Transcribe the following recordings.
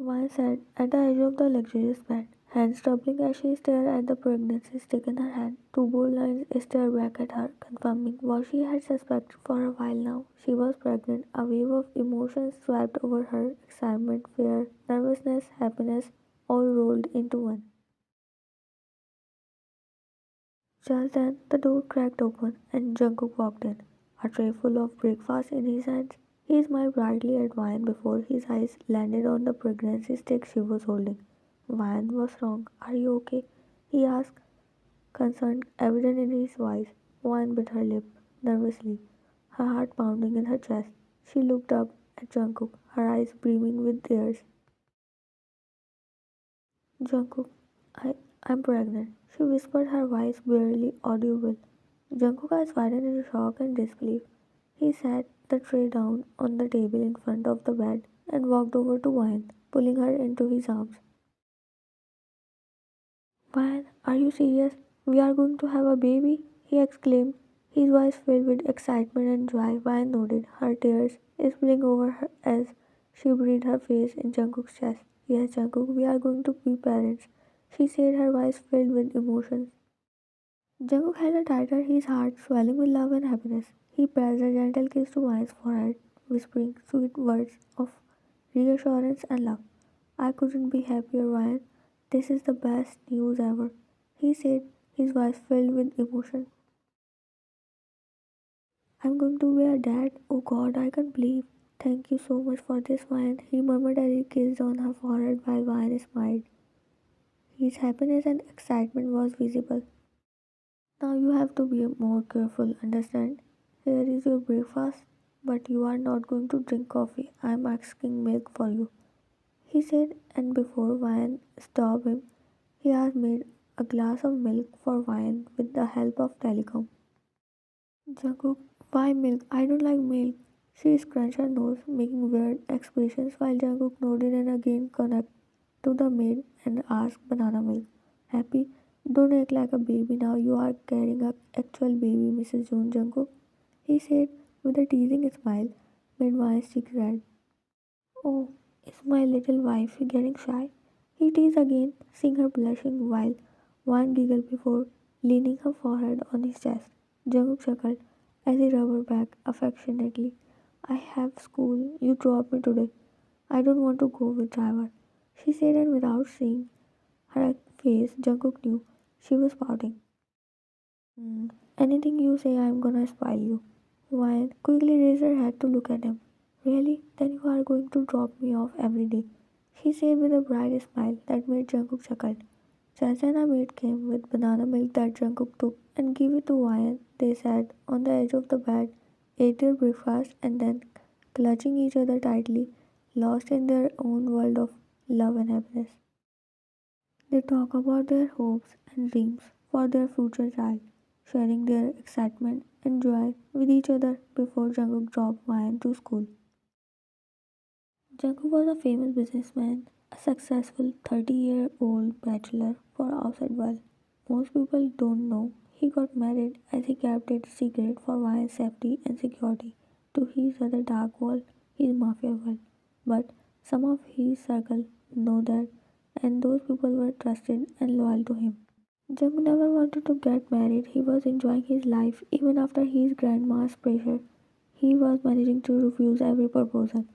Wine sat at the edge of the luxurious bed, hands trembling as she stared at the pregnancy stick in her hand. Two bold lines stared back at her, confirming what she had suspected for a while now. She was pregnant. A wave of emotions swept over her: excitement, fear, nervousness, happiness, all rolled into one. Just then, the door cracked open and Jungkook walked in, a tray full of breakfast in his hands. He smiled brightly at Vian before his eyes landed on the pregnancy stick she was holding. Vian was wrong. Are you okay? He asked, concern evident in his voice. Vian bit her lip nervously, her heart pounding in her chest. She looked up at Jungkook, her eyes brimming with tears. Jungkook, I'm pregnant, she whispered, her voice barely audible. Jungkook's eyes widened in shock and disbelief. He set the tray down on the table in front of the bed and walked over to Vian, pulling her into his arms. Vian, are you serious? We are going to have a baby? He exclaimed, his voice filled with excitement and joy. Vian nodded, her tears spilling over her as she buried her face in Jungkook's chest. Yes, Jungkook, we are going to be parents, she said, her voice filled with emotion. Jungkook held her tighter, his heart swelling with love and happiness. He pressed a gentle kiss to Vi's forehead, whispering sweet words of reassurance and love. I couldn't be happier, Ryan. This is the best news ever, he said, his voice filled with emotion. I'm going to be a dad. Oh God, I can't believe. Thank you so much for this, Ryan, he murmured as he kissed on her forehead while Ryan smiled. His happiness and excitement was visible. Now you have to be more careful, understand? Here is your breakfast, but you are not going to drink coffee. I am asking milk for you, he said, and before Vian stopped him, he had made a glass of milk for Vian with the help of telecom. Jungkook, why milk? I don't like milk. She scrunched her nose, making weird expressions while Jungkook nodded and again connected to the maid and asked banana milk. Happy? Don't act like a baby now. You are carrying a actual baby, Mrs. June Jungkook, he said with a teasing smile, made Vi's cheeks red. Oh, is my little wife getting shy? He teased again, seeing her blushing while one giggled before leaning her forehead on his chest. Jungkook chuckled as he rubbed her back affectionately. I have school. You drop me today. I don't want to go with driver, she said, and without seeing her face, Jungkook knew she was pouting. "Hmm, anything you say, I'm gonna spoil you." Wyan quickly raised her head to look at him. Really? Then you are going to drop me off every day, she said with a bright smile that made Jungkook chuckle. Chachana maid came with banana milk that Jungkook took and gave it to Wyan. They sat on the edge of the bed, ate their breakfast, and then, clutching each other tightly, lost in their own world of love and happiness. They talk about their hopes and dreams for their future child, sharing their excitement and joy with each other before Jungkook dropped Mayan to school. Jungkook was a famous businessman, a successful 30-year-old bachelor for outside world. Most people don't know he got married as he kept it secret for Mayan's safety and security to his other dark world, his mafia world. But some of his circle know that, and those people were trusted and loyal to him. Jung never wanted to get married. He was enjoying his life even after his grandma's pressure. He was managing to refuse every proposal.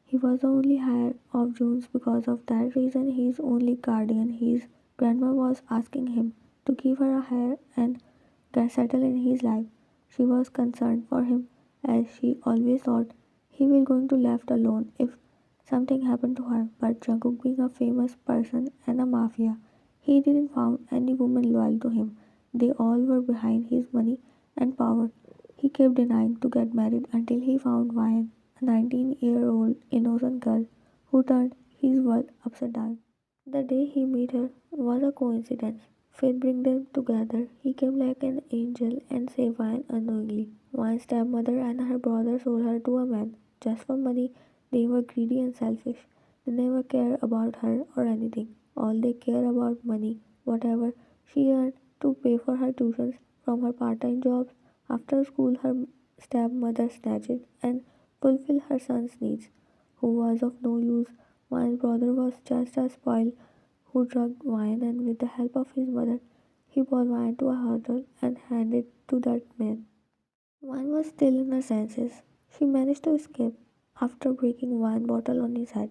He was the only heir of June's. Because of that reason, his only guardian, his grandma, was asking him to give her a hair and get settled in his life. She was concerned for him as she always thought he was going to left alone if something happened to her. But Jungkook, being a famous person and a mafia, he didn't found any woman loyal to him. They all were behind his money and power. He kept denying to get married until he found Vian, a 19-year-old innocent girl who turned his world upside down. The day he met her was a coincidence. Fate bring them together. He came like an angel and saved Vian unknowingly. Vian's stepmother and her brother sold her to a man just for money. They were greedy and selfish. They never cared about her or anything. All they care about money, whatever she earned to pay for her tuitions from her part-time jobs. After school, her stepmother snatched it and fulfilled her son's needs, who was of no use Wyan's brother was just a spoil who drugged Wyan, and with the help of his mother, he brought Wyan to a hurdle and handed it to that man. Wyan was still in her senses. She managed to escape after breaking one bottle on his head.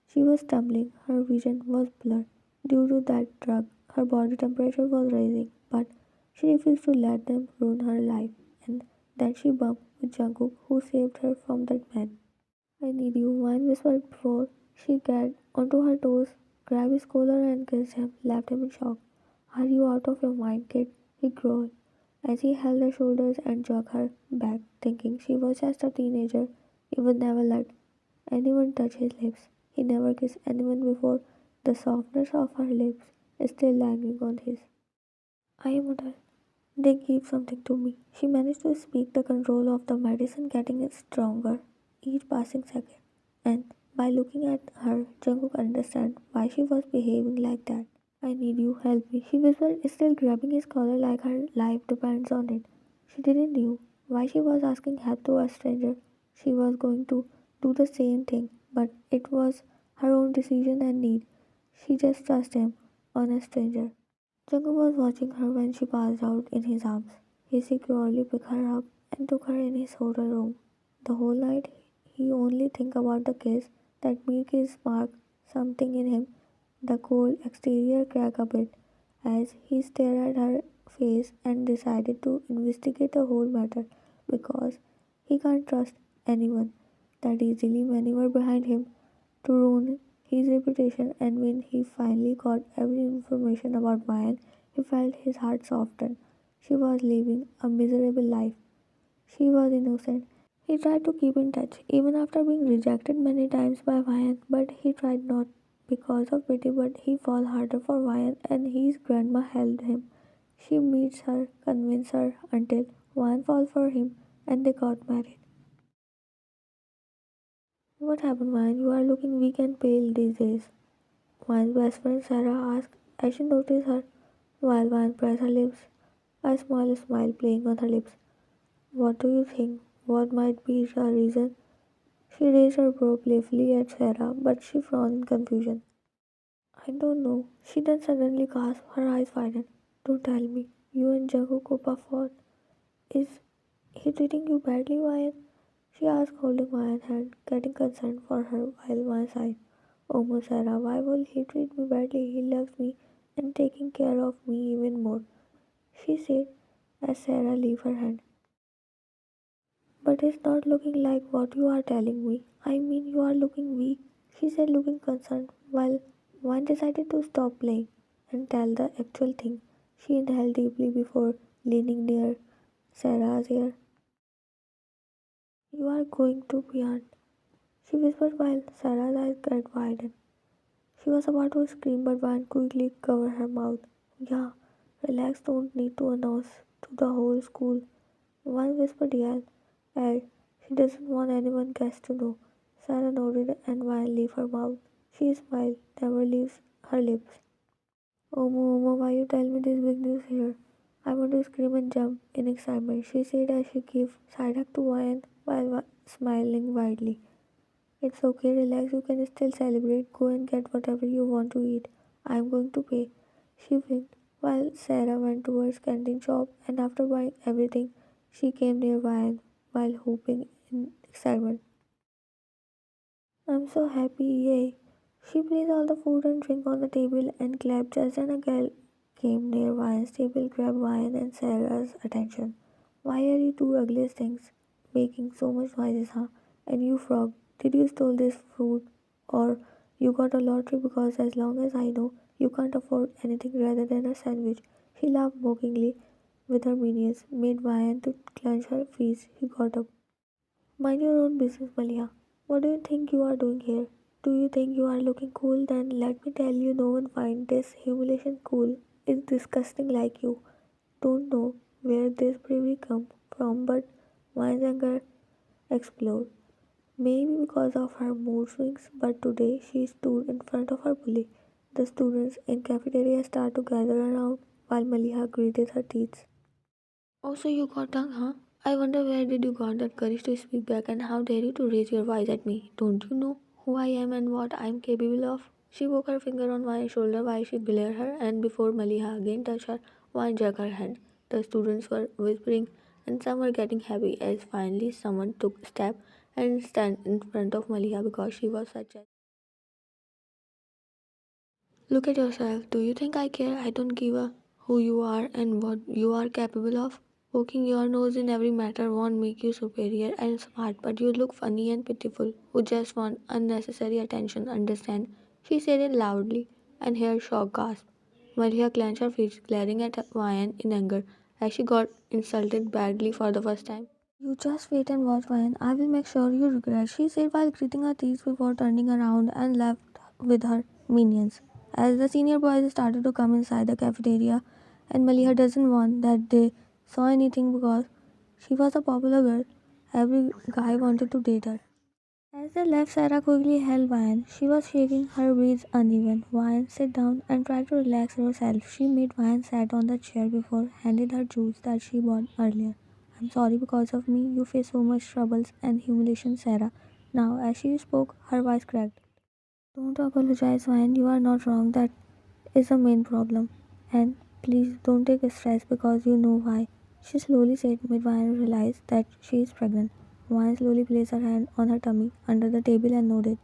She was stumbling, her vision was blurred. Due to that drug, her body temperature was rising, but she refused to let them ruin her life. And then she bumped with Jungkook, who saved her from that man. I need you, Wine whispered before she got onto her toes, grabbed his collar and kissed him, left him in shock. Are you out of your mind, kid? He growled as he held her shoulders and jerked her back, thinking she was just a teenager. He would never let anyone touch his lips. He never kissed anyone before, the softness of her lips still lingering on his. I am adult. They give something to me. She managed to speak, the control of the medicine getting stronger each passing second. And by looking at her, Jungkook understand why she was behaving like that. I need you, help me, she whispered, still grabbing his collar like her life depends on it. She didn't know why she was asking help to a stranger. She was going to do the same thing, but it was her own decision and need. She just trusted him on a stranger. Jungkook was watching her when she passed out in his arms. He securely picked her up and took her in his hotel room. The whole night he only think about the kiss that made his spark something in him. The cold exterior cracked a bit as he stared at her face and decided to investigate the whole matter because he can't trust anyone that easily. Many were behind him to ruin his reputation, and when he finally got every information about Mayan, he felt his heart soften. She was living a miserable life. She was innocent. He tried to keep in touch, even after being rejected many times by Mayan, but he tried not because of pity, but he fought harder for Mayan, and his grandma held him. She meets her, convinces her until Mayan falls for him, and they got married. What happened, Mayan? You are looking weak and pale these days. My best friend Sarah asked as she noticed her while Van pressed her lips, a small smile playing on her lips. What do you think? What might be the reason? She raised her brow playfully at Sarah, but she frowned in confusion. I don't know. She then suddenly gasped, her eyes widened. Don't tell me. You and Jungkook fought. Is he treating you badly, Ryan? She asked, holding Ryan's hand, getting concerned for her while Ryan sighed. Oh, no, Sarah, why will he treat me badly? He loves me and taking care of me even more, she said as Sarah left her hand. But it's not looking like what you are telling me. I mean, you are looking weak, she said, looking concerned, while Ryan decided to stop playing and tell the actual thing. She inhaled deeply before leaning near Sarah's ear. You are going to be aunt, she whispered while Sarah's eyes got widened. She was about to scream, but Van quickly covered her mouth. Yeah, relax, don't need to announce to the whole school. Van whispered, yeah, and she doesn't want anyone guess to know. Sarah nodded and Van left her mouth. She smiled, never leaves her lips. Omo, why you tell me this big news here? I want to scream and jump in excitement, she said as she gave side hug to Van while smiling widely. It's okay, relax, you can still celebrate. Go and get whatever you want to eat. I'm going to pay. She winked while Sarah went towards canteen shop and after buying everything, she came near Ryan while whooping in excitement. I'm so happy, yay. She placed all the food and drink on the table and clapped just then a girl came near Ryan's table, grabbed Ryan and Sarah's attention. Why are you two ugliest things making so much noises, huh? And you frog, did you stole this fruit or you got a lottery because as long as I know, you can't afford anything rather than a sandwich. She laughed mockingly with her minions, made Ryan to clench her fists. He got up. Mind your own business, Malia. What do you think you are doing here? Do you think you are looking cool? Then let me tell you, no one find this humiliation cool. It's disgusting like you. Don't know where this bravery come from, but Maya's anger exploded. Maybe because of her mood swings, but today she stood in front of her bully. The students in cafeteria started to gather around while Maliha gritted her teeth. Oh, so you got tongue, huh? I wonder where did you got that courage to speak back and how dare you to raise your voice at me? Don't you know who I am and what I am capable of. She woke her finger on my shoulder while she glared her, and before Maliha again touched her, one jerked her hand. The students were whispering, and some were getting happy as finally someone took a step and stand in front of Maliha because she was such a. Look at yourself. Do you think I care? I don't give a who you are and what you are capable of. Poking your nose in every matter won't make you superior and smart, but you look funny and pitiful, who just want unnecessary attention, understand? She said it loudly, and her shock gasped. Maria clenched her fists, glaring at Ryan in anger, as she got insulted badly for the first time. You just wait and watch, Ryan. I will make sure you regret, she said while gritting her teeth before turning around and left with her minions. As the senior boys started to come inside the cafeteria, and Maliha doesn't want that they saw anything because she was a popular girl. Every guy wanted to date her. As they left, Sarah quickly held Vian. She was shaking, her breaths uneven. Vian, sit down and try to relax yourself. She made Vian sat on the chair before handed her juice that she bought earlier. I'm sorry because of me. You face so much troubles and humiliation, Sarah. Now, as she spoke, her voice cracked. Don't apologize, Vian. You are not wrong. That is the main problem. And please don't take stress because you know why. She slowly said mid Vian realized that she is pregnant. Vian slowly placed her hand on her tummy under the table and nodded.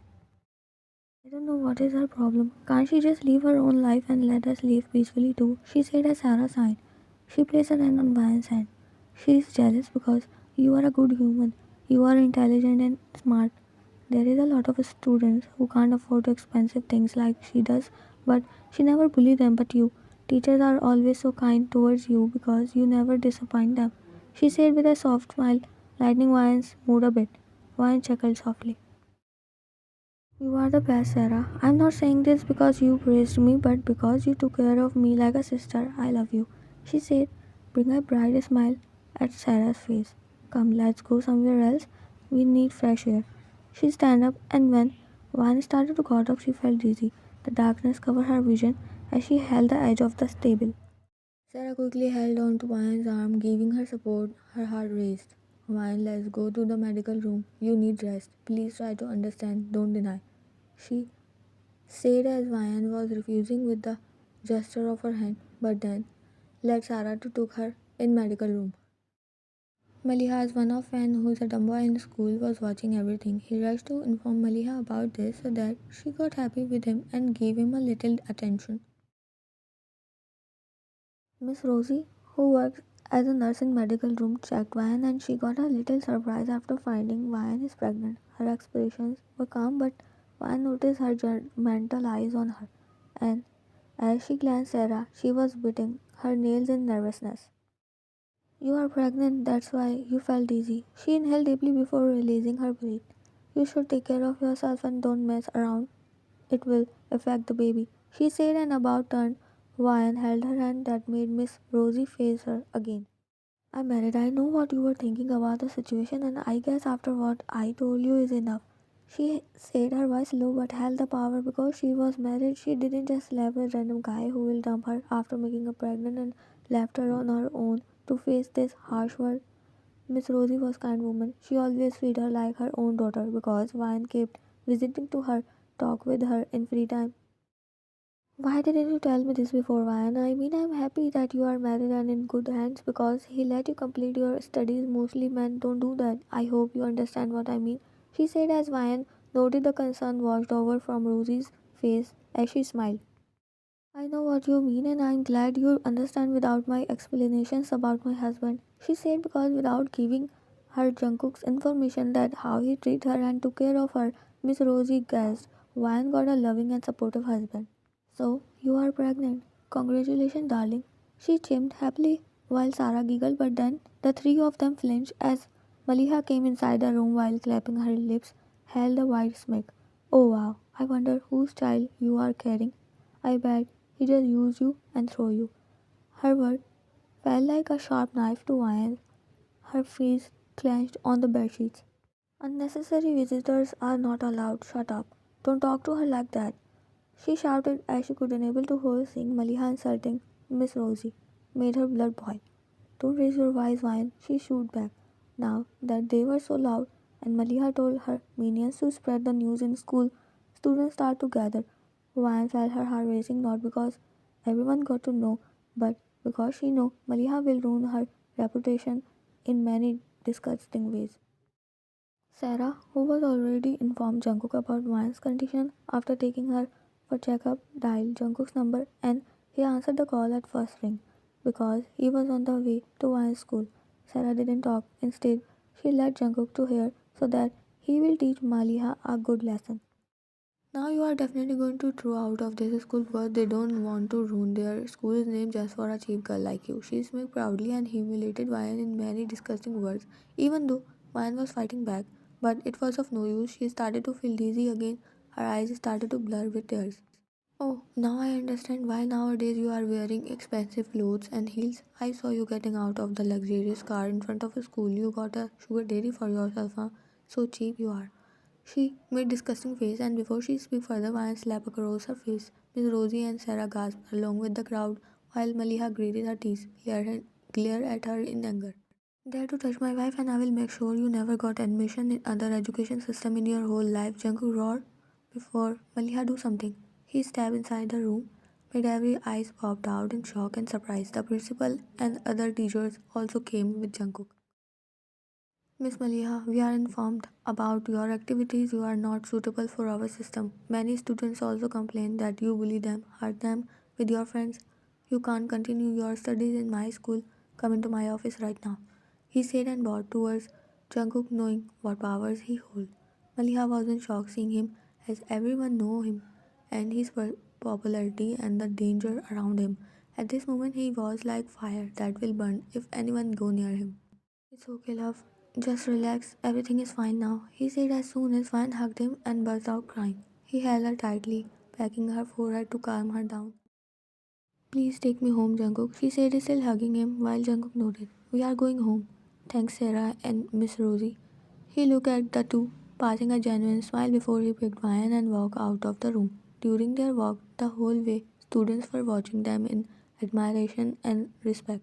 I don't know what is her problem. Can't she just live her own life and let us live peacefully too? She said as Sarah sighed. She placed her hand on Vian's hand. She is jealous because you are a good human. You are intelligent and smart. There is a lot of students who can't afford expensive things like she does, but she never bullies them. But you, teachers are always so kind towards you because you never disappoint them. She said with a soft smile, lightening Vian's mood a bit. Vian chuckled softly. You are the best, Sarah. I'm not saying this because you praised me, but because you took care of me like a sister. I love you. She said, bring a bright smile at Sarah's face. Come, let's go somewhere else. We need fresh air. She stand up, and when Van started to got up, she felt dizzy. The darkness covered her vision as she held the edge of the table. Sarah quickly held on to Van's arm, giving her support. Her heart raced. Van, let's go to the medical room. You need rest. Please try to understand. Don't deny. She said as Vian was refusing with the gesture of her hand, but then led Sarah to took her in medical room. Maliha's one of fan who is a dumb boy in school was watching everything. He rushed to inform Maliha about this so that she got happy with him and gave him a little attention. Miss Rosie, who works as a nurse in medical room, checked Vian and she got a little surprise after finding Vian is pregnant. Her expressions were calm, but Vian noticed her judgmental eyes on her, and as she glanced at Sarah, she was biting her nails in nervousness. You are pregnant, that's why you felt dizzy. She inhaled deeply before releasing her breath. You should take care of yourself and don't mess around. It will affect the baby. She said and about turned. Vian held her hand that made Miss Rosie face her again. I'm married. I know what you were thinking about the situation, and I guess after what I told you is enough. She said her voice low but held the power because she was married. She didn't just leave a random guy who will dump her after making her pregnant and left her on her own to face this harsh world. Miss Rosie was kind woman. She always treated her like her own daughter because Vine kept visiting to her, talk with her in free time. Why didn't you tell me this before, Ryan? I mean, I'm happy that you are married and in good hands because he let you complete your studies. Mostly men don't do that. I hope you understand what I mean. She said as Ryan noted the concern washed over from Rosie's face as she smiled. I know what you mean, and I'm glad you understand without my explanations about my husband. She said because without giving her Jungkook's information that how he treated her and took care of her, Miss Rosie guessed Ryan got a loving and supportive husband. So, you are pregnant. Congratulations, darling. She chimed happily while Sarah giggled, but then the three of them flinched as Maliha came inside the room while clapping her lips, held a wide smirk. Oh wow, I wonder whose child you are carrying. I bet he just used you and threw you. Her word fell like a sharp knife to Ryan. Her face clenched on the bedsheets. Unnecessary visitors are not allowed. Shut up. Don't talk to her like that. She shouted as she could unable to hold seeing Maliha insulting Miss Rosie. Made her blood boil. Don't raise your voice, Ryan, she shooed back. Now that they were so loud, and Maliha told her minions to spread the news in school. Students started to gather. Vian felt her heart racing not because everyone got to know, but because she knew Maliha will ruin her reputation in many disgusting ways. Sarah, who was already informed Jungkook about Vian's condition after taking her for checkup, dialed Jungkook's number and he answered the call at first ring because he was on the way to Vian's school. Sarah didn't talk. Instead, she let Jungkook to hear so that he will teach Maliha a good lesson. Now you are definitely going to throw out of this school because they don't want to ruin their school's name just for a cheap girl like you. She spoke proudly and humiliated Vian in many disgusting words, even though Vian was fighting back. But it was of no use. She started to feel dizzy again. Her eyes started to blur with tears. Oh, now I understand why nowadays you are wearing expensive clothes and heels. I saw you getting out of the luxurious car in front of a school. You got a sugar daddy for yourself, huh? So cheap you are. She made disgusting face, and before she spoke further, Vian slapped across her face. Miss Rosie and Sarah gasped along with the crowd, while Maliha gritted her teeth, glared at her in anger. Dare to touch my wife, and I will make sure you never got admission in other education system in your whole life, Jungkook roared. Before Maliha do something, he stepped inside the room, made every eyes popped out in shock and surprise. The principal and other teachers also came with Jungkook. Miss Maliha, we are informed about your activities. You are not suitable for our system. Many students also complain that you bully them, hurt them with your friends. You can't continue your studies in my school. Come into my office right now. He said and bowed towards Jungkook, knowing what powers he held. Maliha was in shock seeing him, as everyone knew him and his popularity and the danger around him. At this moment, he was like fire that will burn if anyone go near him. It's okay, love. Just relax. Everything is fine now, he said as soon as Van hugged him and burst out crying. He held her tightly, pecking her forehead to calm her down. Please take me home, Jungkook, she said, still hugging him while Jungkook nodded. We are going home. Thanks, Sarah and Miss Rosie. He looked at the two, passing a genuine smile before he picked Vian and walked out of the room. During their walk, the whole way, students were watching them in admiration and respect.